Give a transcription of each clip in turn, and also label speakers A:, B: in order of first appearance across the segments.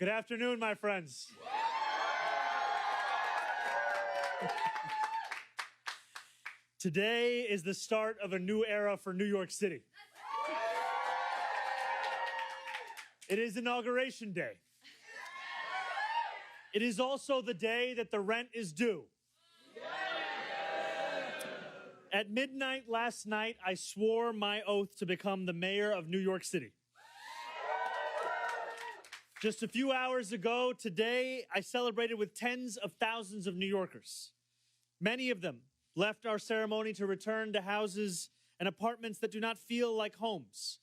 A: Good afternoon, my friends. Today is the start of a new era for New York City. It is Inauguration Day. It is also the day that the rent is due. At midnight last night, I swore my oath to become the mayor of New York City. Just a few hours ago, today, I celebrated with tens of thousands of New Yorkers. Many of them left our ceremony to return to houses and apartments that do not feel like homes,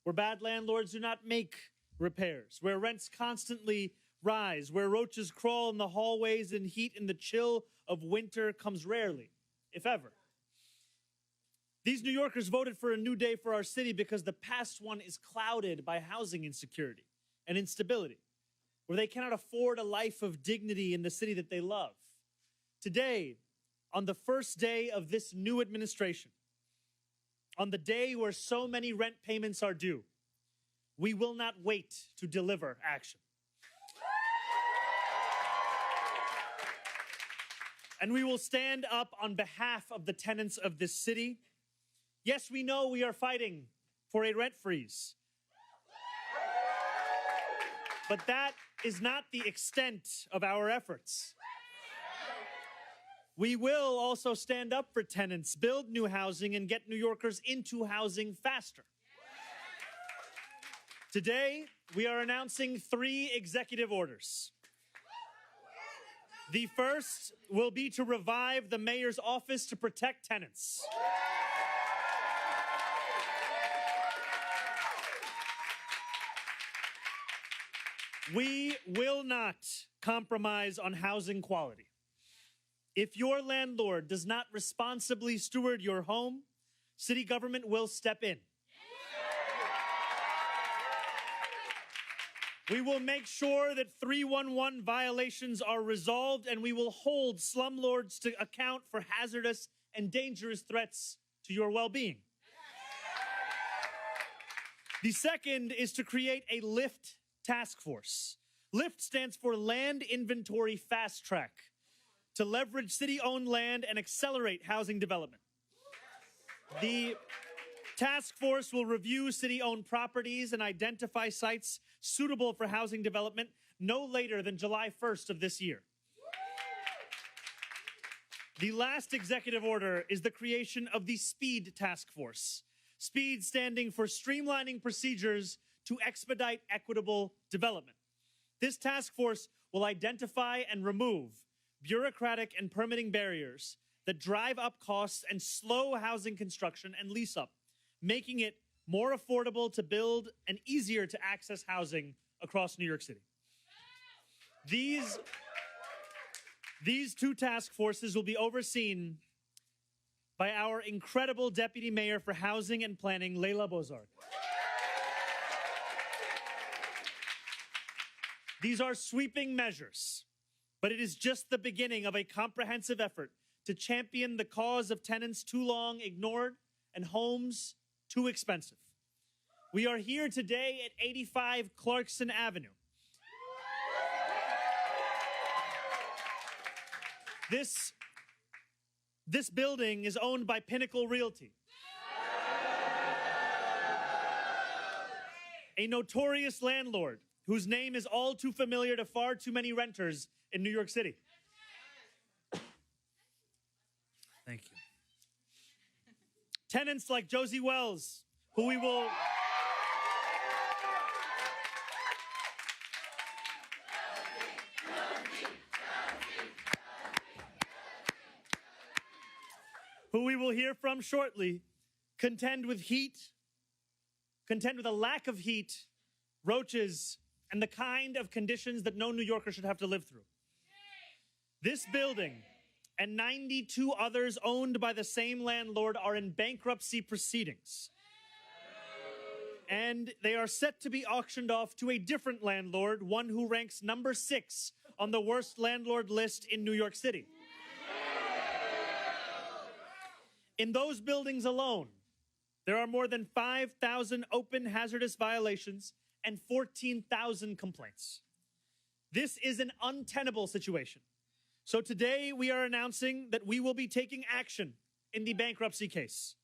A: where bad landlords do not make repairs, where rents constantly rise, where roaches crawl in the hallways and heat in the chill of winter comes rarely, if ever. These New Yorkers voted for a new day for our city because the past one is clouded by housing insecurity and instability, where they cannot afford a life of dignity in the city that they love. Today, on the first day of this new administration, on the day where so many rent payments are due, we will not wait to deliver action. And we will stand up on behalf of the tenants of this city. Yes, we know we are fighting for a rent freeze. But that is not the extent of our efforts. We will also stand up for tenants, build new housing, and get New Yorkers into housing faster. Today, we are announcing 3 executive orders. The first will be to revive the mayor's office to protect tenants. We will not compromise on housing quality. If your landlord does not responsibly steward your home, city government will step in. We will make sure that 311 violations are resolved, and we will hold slumlords to account for hazardous and dangerous threats to your well-being. The second is to create a LIFT task force. LIFT stands for Land Inventory Fast Track, to leverage city-owned land and accelerate housing development. The task force will review city-owned properties and identify sites suitable for housing development no later than July 1st of this year. The last executive order is the creation of the SPEED task force. SPEED standing for Streamlining Procedures to Expedite Equitable Development. This task force will identify and remove bureaucratic and permitting barriers that drive up costs and slow housing construction and lease up, making it more affordable to build and easier to access housing across New York City. These 2 task forces will be overseen by our incredible Deputy Mayor for Housing and Planning, Leila Bozorg. These are sweeping measures, but it is just the beginning of a comprehensive effort to champion the cause of tenants too long ignored and homes too expensive. We are here today at 85 Clarkson Avenue. This building is owned by Pinnacle Realty, a notorious landlord whose name is all too familiar to far too many renters in New York City. Thank you. Tenants like Josie Wells, who we will hear from shortly, contend with a lack of heat, roaches, and the kind of conditions that no New Yorker should have to live through. This building and 92 others owned by the same landlord are in bankruptcy proceedings. And they are set to be auctioned off to a different landlord, one who ranks number 6 on the worst landlord list in New York City. In those buildings alone, there are more than 5,000 open hazardous violations and 14,000 complaints. This is an untenable situation. So today we are announcing that we will be taking action in the bankruptcy case.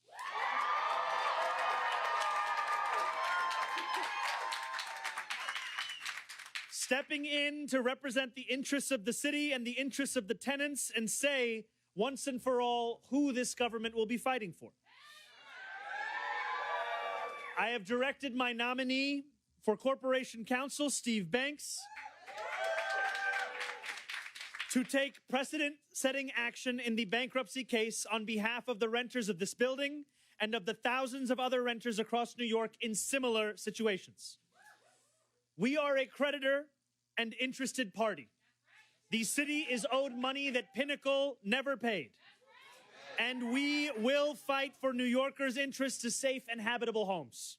A: Stepping in to represent the interests of the city and the interests of the tenants and say, once and for all, who this government will be fighting for. I have directed my nominee for Corporation Counsel, Steve Banks, to take precedent-setting action in the bankruptcy case on behalf of the renters of this building and of the thousands of other renters across New York in similar situations. We are a creditor and interested party. The city is owed money that Pinnacle never paid. And we will fight for New Yorkers' interests to safe and habitable homes.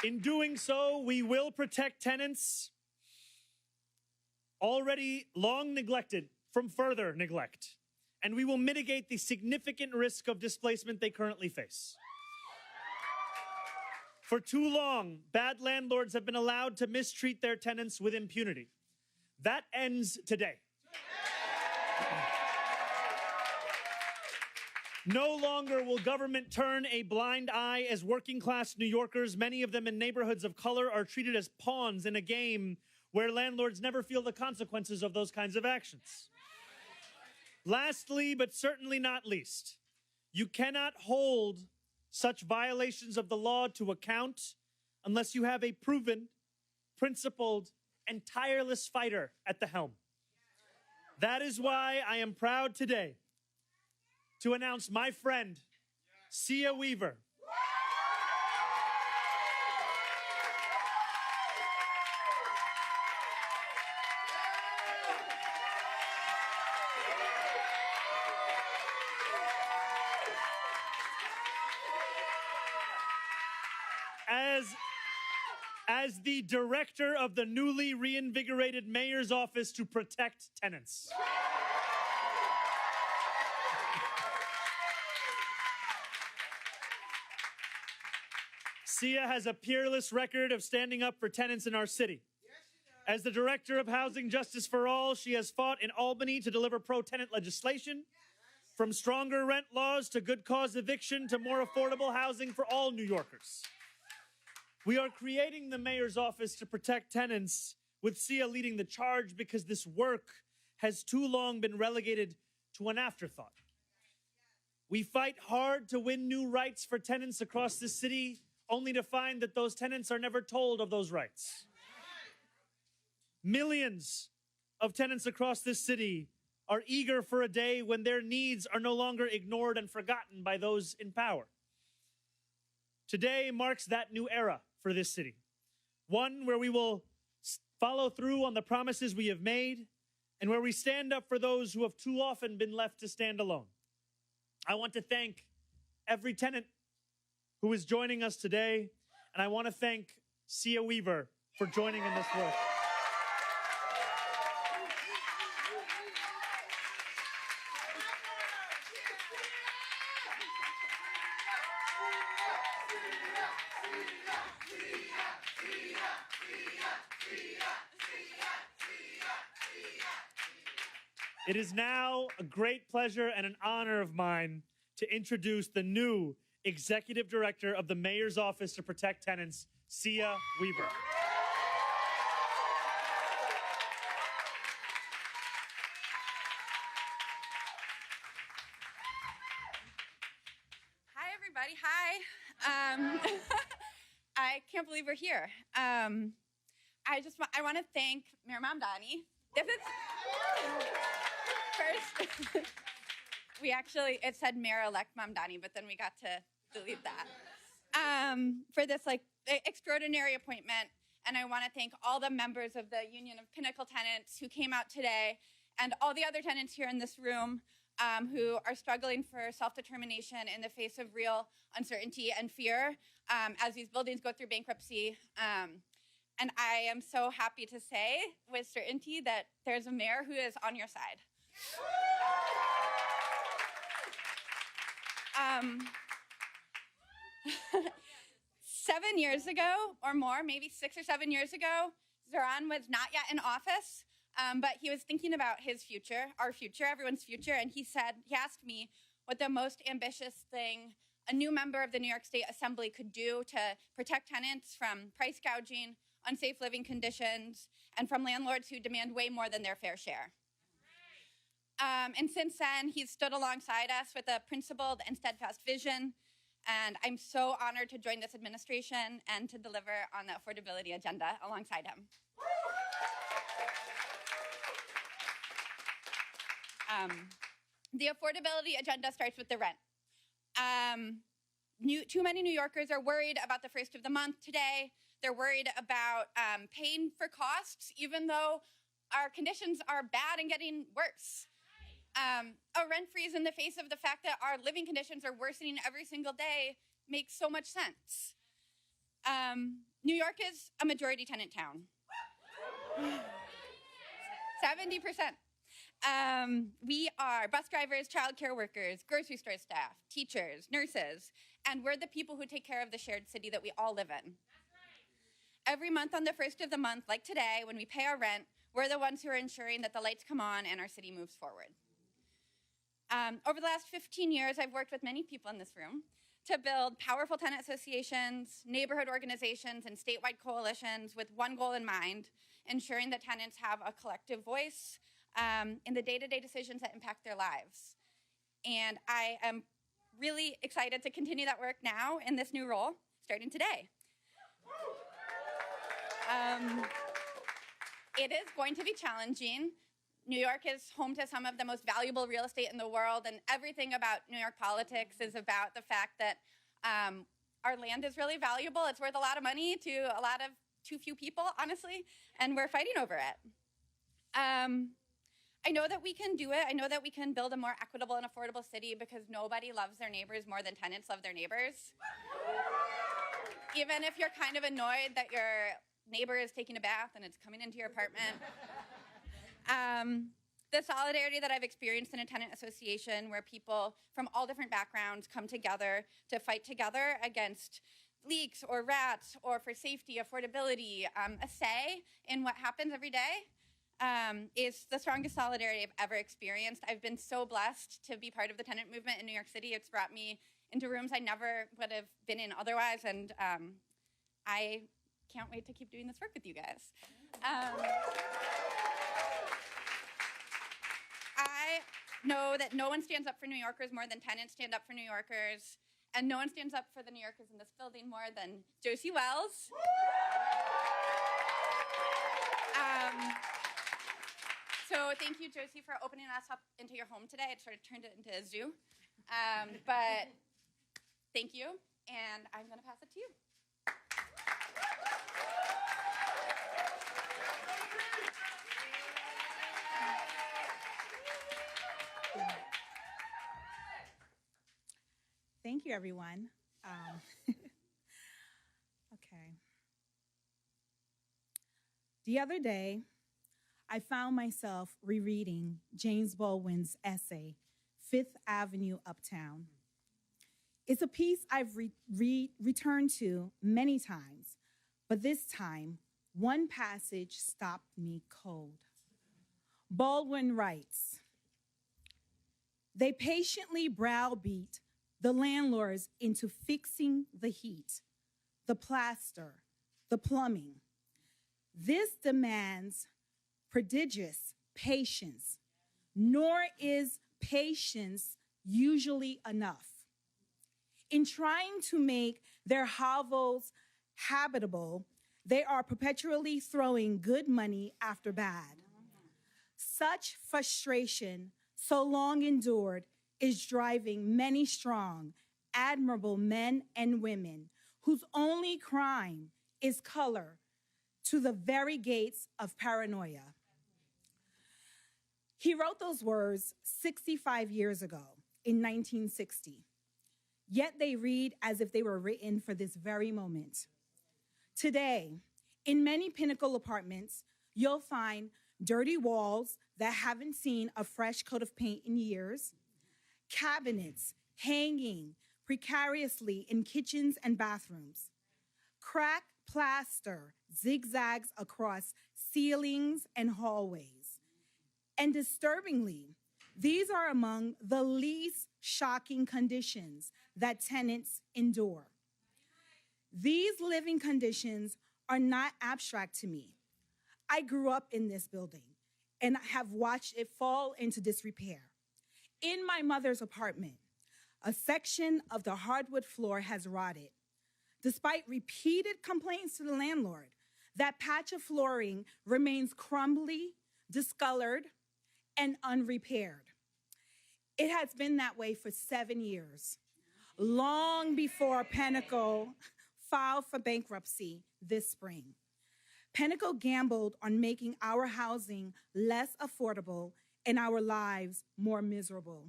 A: In doing so, we will protect tenants already long neglected from further neglect, and we will mitigate the significant risk of displacement they currently face. For too long, bad landlords have been allowed to mistreat their tenants with impunity. That ends today. No longer will government turn a blind eye as working-class New Yorkers, many of them in neighborhoods of color, are treated as pawns in a game where landlords never feel the consequences of those kinds of actions. Lastly, but certainly not least, you cannot hold such violations of the law to account unless you have a proven, principled, and tireless fighter at the helm. That is why I am proud today to announce my friend, Sia Weaver. As the director of the newly reinvigorated mayor's office to protect tenants. Sia has a peerless record of standing up for tenants in our city. As the director of Housing Justice for All, she has fought in Albany to deliver pro-tenant legislation, from stronger rent laws to good cause eviction to more affordable housing for all New Yorkers. We are creating the mayor's office to protect tenants, with Sia leading the charge because this work has too long been relegated to an afterthought. We fight hard to win new rights for tenants across the city, only to find that those tenants are never told of those rights. Millions of tenants across this city are eager for a day when their needs are no longer ignored and forgotten by those in power. Today marks that new era for this city, one where we will follow through on the promises we have made and where we stand up for those who have too often been left to stand alone. I want to thank every tenant who is joining us today, and I want to thank Sia Weaver for joining in this work. It is now a great pleasure and an honor of mine to introduce the new Executive Director of the Mayor's Office to Protect Tenants, Sia Weaver.
B: Hi, everybody. Hi. I can't believe we're here. I want to thank Mayor Mamdani. First, it said Mayor-elect Mamdani, but then we got to delete that. For this extraordinary appointment. And I want to thank all the members of the Union of Pinnacle Tenants who came out today, and all the other tenants here in this room who are struggling for self-determination in the face of real uncertainty and fear as these buildings go through bankruptcy. And I am so happy to say with certainty that there's a mayor who is on your side. 7 years ago or more, maybe 6 or 7 years ago, Zohran was not yet in office, but he was thinking about his future, our future, everyone's future, and he asked me what the most ambitious thing a new member of the New York State Assembly could do to protect tenants from price gouging, unsafe living conditions, and from landlords who demand way more than their fair share. And since then, he's stood alongside us with a principled and steadfast vision, and I'm so honored to join this administration and to deliver on the affordability agenda alongside him. The affordability agenda starts with the rent. Too many New Yorkers are worried about the first of the month today. They're worried about paying for costs, even though our conditions are bad and getting worse. A rent freeze in the face of the fact that our living conditions are worsening every single day makes so much sense. New York is a majority tenant town. 70%. We are bus drivers, childcare workers, grocery store staff, teachers, nurses, and we're the people who take care of the shared city that we all live in. Every month on the first of the month, like today, when we pay our rent, we're the ones who are ensuring that the lights come on and our city moves forward. Over the last 15 years, I've worked with many people in this room to build powerful tenant associations, neighborhood organizations, and statewide coalitions with one goal in mind, ensuring that tenants have a collective voice in the day-to-day decisions that impact their lives. And I am really excited to continue that work now in this new role, starting today. It is going to be challenging. New York is home to some of the most valuable real estate in the world, and everything about New York politics is about the fact that our land is really valuable. It's worth a lot of money to too few people, honestly, and we're fighting over it. I know that we can do it. I know that we can build a more equitable and affordable city because nobody loves their neighbors more than tenants love their neighbors. Even if you're kind of annoyed that your neighbor is taking a bath and it's coming into your apartment. The solidarity that I've experienced in a tenant association where people from all different backgrounds come together to fight together against leaks or rats or for safety, affordability, a say in what happens every day is the strongest solidarity I've ever experienced. I've been so blessed to be part of the tenant movement in New York City. It's brought me into rooms I never would have been in otherwise, and I can't wait to keep doing this work with you guys. I know that no one stands up for New Yorkers more than tenants stand up for New Yorkers, and no one stands up for the New Yorkers in this building more than Josie Wells. So thank you, Josie, for opening us up into your home today. It sort of turned it into a zoo. But thank you, and I'm going to pass it to you.
C: Thank you, everyone. Okay. The other day, I found myself rereading James Baldwin's essay, Fifth Avenue Uptown. It's a piece I've returned to many times, but this time, one passage stopped me cold. Baldwin writes, "They patiently browbeat the landlords into fixing the heat, the plaster, the plumbing. This demands prodigious patience, nor is patience usually enough. In trying to make their hovels habitable, they are perpetually throwing good money after bad. Such frustration, so long endured, is driving many strong, admirable men and women whose only crime is color to the very gates of paranoia." He wrote those words 65 years ago in 1960, yet they read as if they were written for this very moment. Today, in many Pinnacle apartments, you'll find dirty walls that haven't seen a fresh coat of paint in years, cabinets hanging precariously in kitchens and bathrooms, Cracked plaster zigzags across ceilings and hallways. And disturbingly, these are among the least shocking conditions that tenants endure. These living conditions are not abstract to me. I grew up in this building and have watched it fall into disrepair. In my mother's apartment, a section of the hardwood floor has rotted. Despite repeated complaints to the landlord, that patch of flooring remains crumbly, discolored, and unrepaired. It has been that way for 7 years, long before Pinnacle filed for bankruptcy this spring. Pinnacle gambled on making our housing less affordable and our lives more miserable.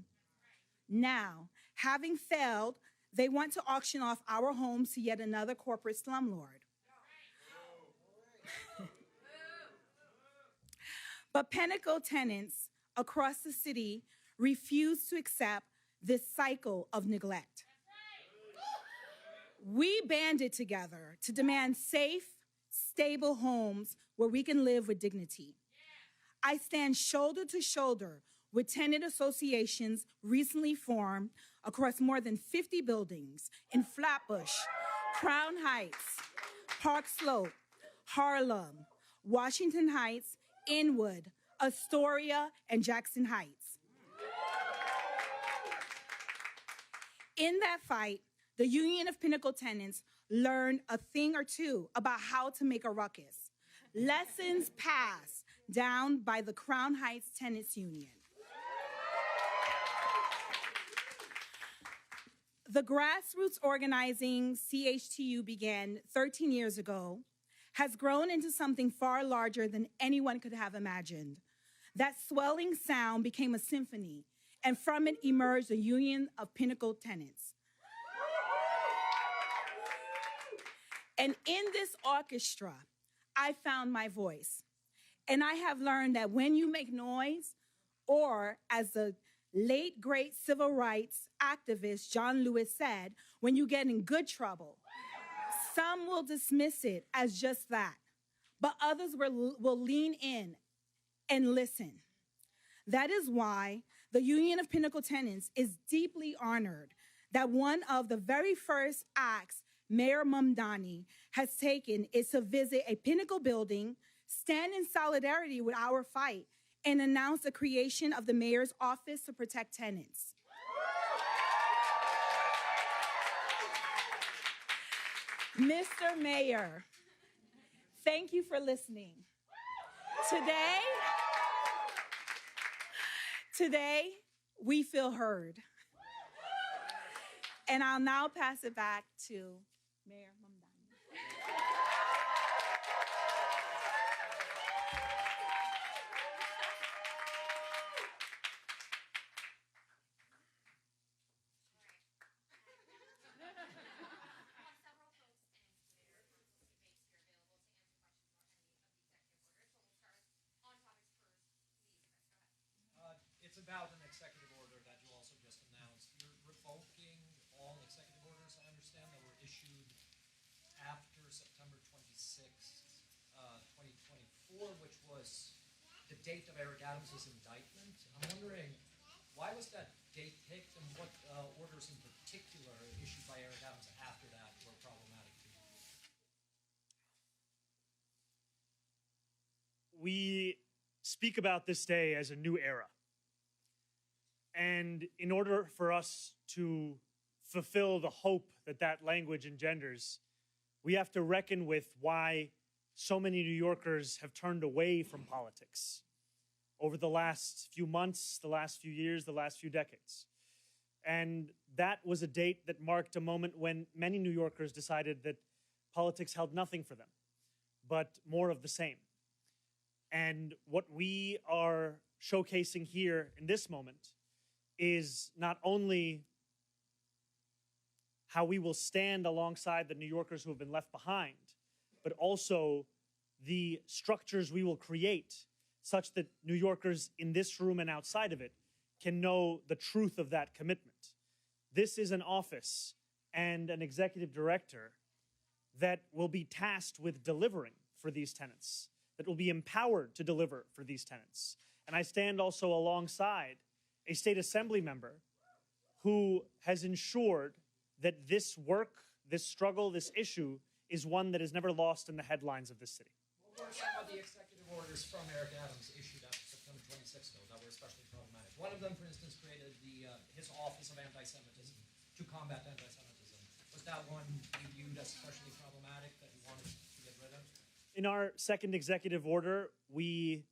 C: Now, having failed, they want to auction off our homes to yet another corporate slumlord. But Pinnacle tenants across the city refuse to accept this cycle of neglect. We banded together to demand safe, stable homes where we can live with dignity. I stand shoulder to shoulder with tenant associations recently formed across more than 50 buildings in Flatbush, Crown Heights, Park Slope, Harlem, Washington Heights, Inwood, Astoria, and Jackson Heights. In that fight, the Union of Pinnacle Tenants learned a thing or two about how to make a ruckus. Lessons passed down by the Crown Heights Tenants Union. The grassroots organizing CHTU began 13 years ago has grown into something far larger than anyone could have imagined. That swelling sound became a symphony, and from it emerged the Union of Pinnacle Tenants. And in this orchestra, I found my voice. And I have learned that when you make noise, or as the late, great civil rights activist John Lewis said, when you get in good trouble, some will dismiss it as just that, but others will lean in and listen. That is why the Union of Pinnacle Tenants is deeply honored that one of the very first acts Mayor Mamdani has taken is to visit a Pinnacle building, stand in solidarity with our fight, and announce the creation of the Mayor's Office to Protect Tenants. Mr. Mayor, thank you for listening. Today, we feel heard. And I'll now pass it back to Mayor Mamdani.
D: It's about an executive order that you also just announced. You're revoking all executive orders, I understand, that were issued after September 26th, 2024, which was the date of Eric Adams' indictment. I'm wondering, why was that date picked, and what orders in particular issued by Eric Adams after that were problematic to you?
A: We speak about this day as a new era. And in order for us to fulfill the hope that that language engenders, we have to reckon with why so many New Yorkers have turned away from politics over the last few months, the last few years, the last few decades. And that was a date that marked a moment when many New Yorkers decided that politics held nothing for them, but more of the same. And what we are showcasing here in this moment is not only how we will stand alongside the New Yorkers who have been left behind, but also the structures we will create such that New Yorkers in this room and outside of it can know the truth of that commitment. This is an office and an executive director that will be tasked with delivering for these tenants, that will be empowered to deliver for these tenants. And I stand also alongside a state assembly member who has ensured that this work, this struggle, this issue is one that is never lost in the headlines of this city.
D: What were some of the executive orders from Eric Adams issued after September 26th, though, that were especially problematic? One of them, for instance, created his Office of Anti-Semitism to combat anti-Semitism. Was that one you viewed as especially problematic that you wanted to get rid of?
A: In our second executive order, we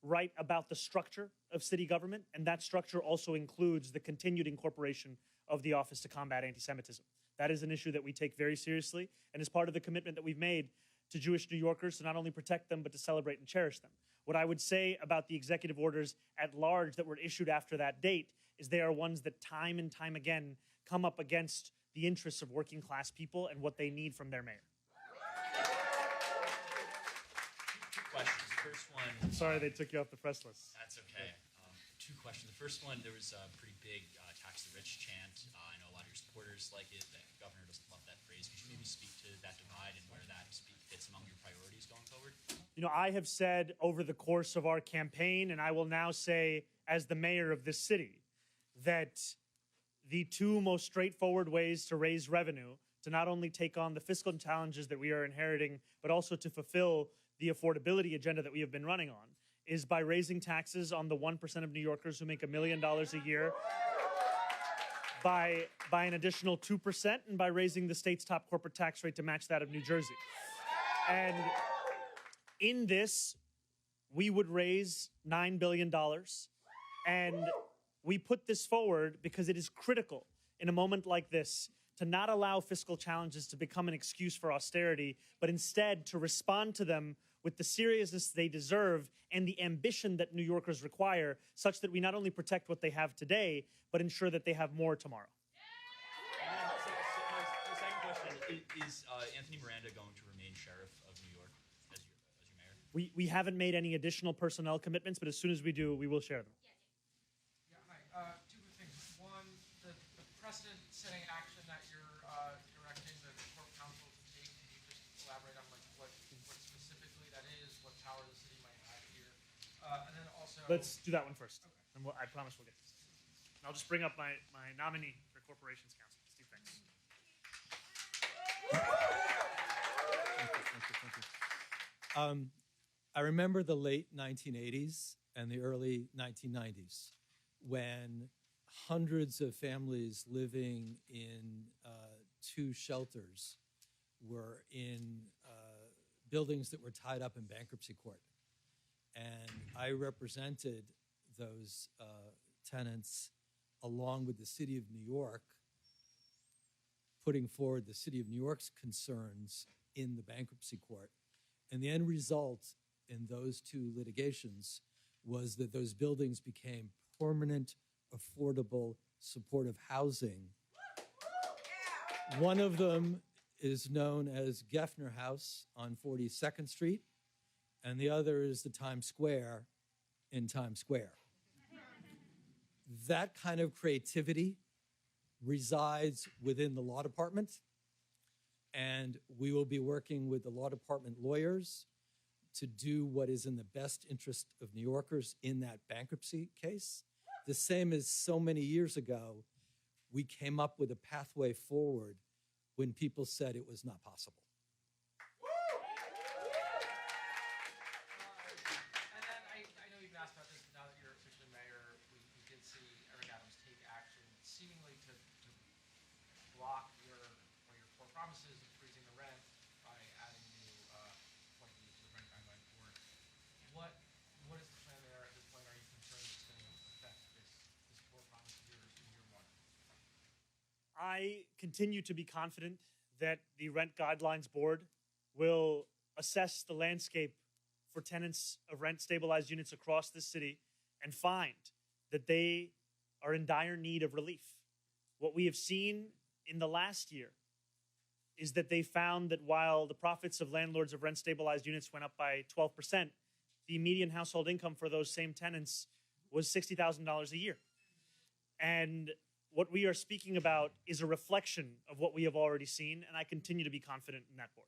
A: write about the structure of city government, and that structure also includes the continued incorporation of the Office to Combat Anti-Semitism. That is an issue that we take very seriously and is part of the commitment that we've made to Jewish New Yorkers to not only protect them, but to celebrate and cherish them. What I would say about the executive orders at large that were issued after that date is they are ones that time and time again come up against the interests of working class people and what they need from their mayor.
E: Two questions. First one.
A: Sorry they took you off the press list.
E: That's okay. Two questions. The first one, there was a pretty big tax the rich chant. I know a lot of your supporters like it. The governor doesn't love that phrase. Could you maybe speak to that divide and where that fits among your priorities going forward?
A: You know, I have said over the course of our campaign, and I will now say as the mayor of this city, that the two most straightforward ways to raise revenue, to not only take on the fiscal challenges that we are inheriting, but also to fulfill the affordability agenda that we have been running on, is by raising taxes on the 1% of New Yorkers who make $1 million a year, by an additional 2%, and by raising the state's top corporate tax rate to match that of New Jersey. And in this, we would raise $9 billion. And we put this forward because it is critical in a moment like this to not allow fiscal challenges to become an excuse for austerity, but instead to respond to them with the seriousness they deserve and the ambition that New Yorkers require, such that we not only protect what they have today, but ensure that they have more tomorrow.
E: My second question, is Anthony Miranda going to remain sheriff of New York as your mayor?
A: We haven't made any additional personnel commitments, but as soon as we do, we will share them.
D: Yeah, hi. Two quick things. One, the precedent-setting action that you're directing the Corp Council to take, can you just elaborate on what specifically that is, what power the city might have here? And then also...
A: Let's do that one first.
D: Okay.
A: And I promise we'll get to this. And I'll just bring up my nominee for Corporations Council, Steve Banks.
F: Thank you. I remember the late 1980s and the early 1990s when hundreds of families living in two shelters were in buildings that were tied up in bankruptcy court. And I represented those tenants along with the city of New York, putting forward the city of New York's concerns in the bankruptcy court. And the end result in those two litigations was that those buildings became permanent, affordable, supportive housing. One of them is known as Geffner House on 42nd Street, and the other is the Times Square in Times Square. That kind of creativity resides within the law department, and we will be working with the law department lawyers to do what is in the best interest of New Yorkers in that bankruptcy case. The same as so many years ago, we came up with a pathway forward when people said it was not possible.
D: And then I know you've asked about this, but now that you're officially mayor, we did see Eric Adams take action seemingly to block your core promises of freezing the rent by adding new appointees to the rent guideline board. What is the plan there at this point? Are you concerned it's going to affect this core promise of yours in year one?
A: I continue to be confident that the Rent Guidelines Board will assess the landscape for tenants of rent-stabilized units across the city and find that they are in dire need of relief. What we have seen in the last year is that they found that while the profits of landlords of rent-stabilized units went up by 12%, the median household income for those same tenants was $60,000 a year. And what we are speaking about is a reflection of what we have already seen, and I continue to be confident in that board.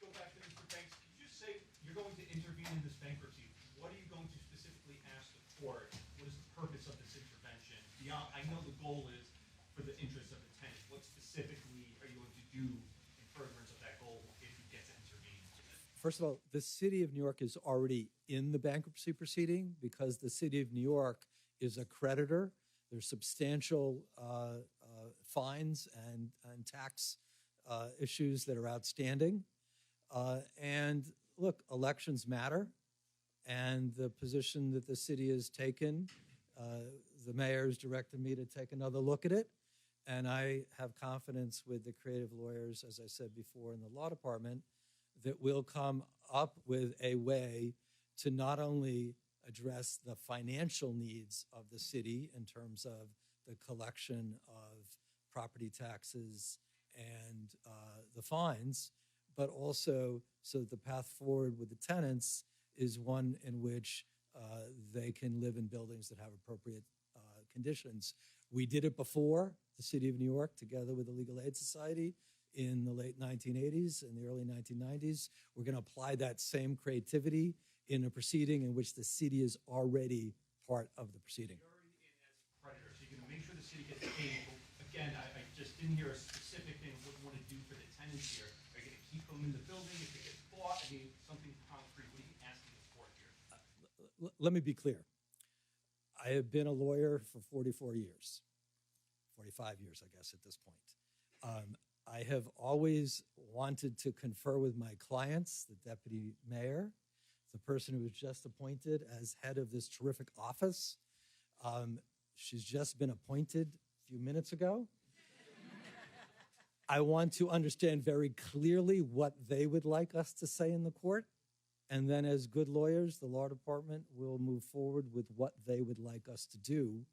G: Go back to Mr. Banks. Could you just say you're going to intervene in this bankruptcy? What are you going to specifically ask the court? What is the purpose of this intervention? Beyond, I know the goal is for the interest of the tenant. What specifically are you going to do in furtherance of that goal if you get to intervene?
F: First of all, the city of New York is already in the bankruptcy proceeding because the city of New York is a creditor. There's substantial fines and tax issues that are outstanding. And look, elections matter. And the position that the city has taken, the mayor has directed me to take another look at it. And I have confidence with the creative lawyers, as I said before, in the law department, that we'll come up with a way to not only address the financial needs of the city in terms of the collection of property taxes and the fines, but also so that the path forward with the tenants is one in which they can live in buildings that have appropriate conditions. We did it before, the city of New York, together with the Legal Aid Society in the late 1980s and the early 1990s. We're going to apply that same creativity in a proceeding in which the city is already part of the proceeding.
G: You're already in as a creditor, so you're going to make sure the city gets paid. Again, I just didn't hear a specific thing of what you want to do for the tenants here. Are you going to keep them in the building if it gets bought? I mean, something concrete. What are you asking the court here?
F: Let me be clear. I have been a lawyer for 44 years, 45 years, I guess, at this point. I have always wanted to confer with my clients, the deputy mayor, the person who was just appointed as head of this terrific office. She's just been appointed a few minutes ago. I want to understand very clearly what they would like us to say in the court. And then as good lawyers, the law department will move forward with what they would like us to do.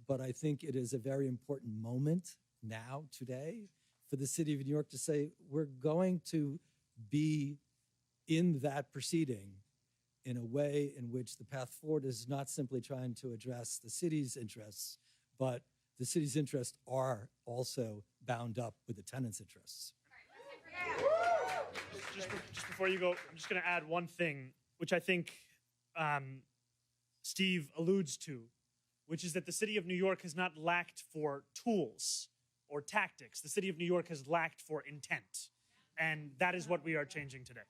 F: But I think it is a very important moment now, today, for the city of New York to say, we're going to be in that proceeding in a way in which the path forward is not simply trying to address the city's interests, but the city's interests are also bound up with the tenants' interests.
A: Just before you go, I'm just going to add one thing, which I think Steve alludes to, which is that the city of New York has not lacked for tools or tactics. The city of New York has lacked for intent. And that is what we are changing today.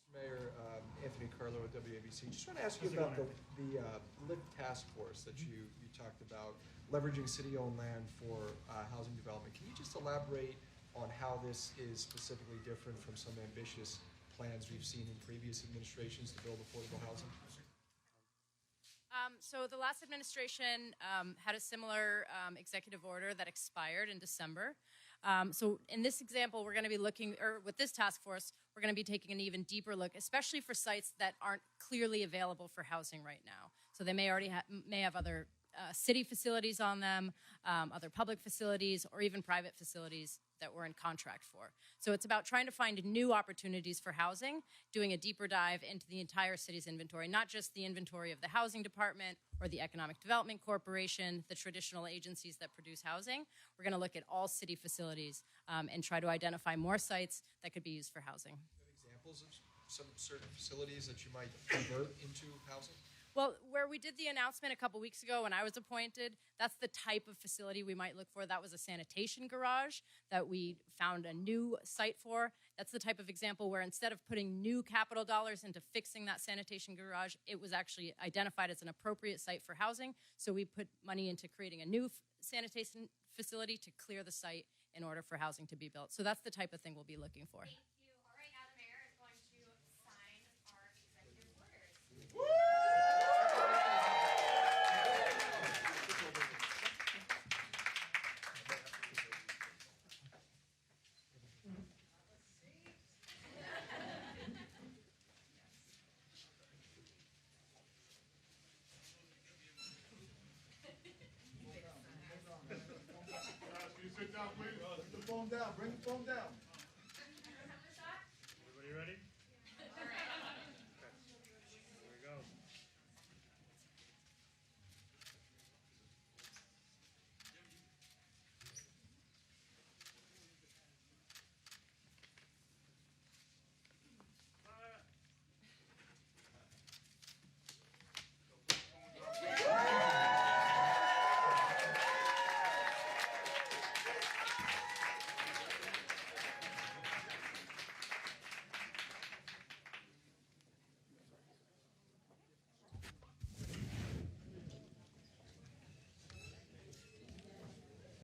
H: Mr. Mayor, Anthony Carlo with WABC. Just want to ask you about the LIFT task force that you talked about, leveraging city-owned land for housing development. Can you just elaborate on how this is specifically different from some ambitious plans we've seen in previous administrations to build affordable housing?
I: So the last administration had a similar executive order that expired in December. So in this example, we're going to be looking, or with this task force, we're going to be taking an even deeper look, especially for sites that aren't clearly available for housing right now. So they may already have other city facilities on them, other public facilities, or even private facilities that we're in contract for. So it's about trying to find new opportunities for housing, doing a deeper dive into the entire city's inventory, not just the inventory of the housing department or the Economic Development Corporation, the traditional agencies that produce housing. We're going to look at all city facilities and try to identify more sites that could be used for housing.
H: Examples of some certain facilities that you might convert into housing?
I: Well, where we did the announcement a couple weeks ago when I was appointed, that's the type of facility we might look for. That was a sanitation garage that we found a new site for. That's the type of example where instead of putting new capital dollars into fixing that sanitation garage, it was actually identified as an appropriate site for housing. So we put money into creating a new sanitation facility to clear the site in order for housing to be built. So that's the type of thing we'll be looking for.
J: Thank you. All right, now the mayor is going to sign our executive orders.
K: Sit down, please. Put the phone down. Bring the phone down.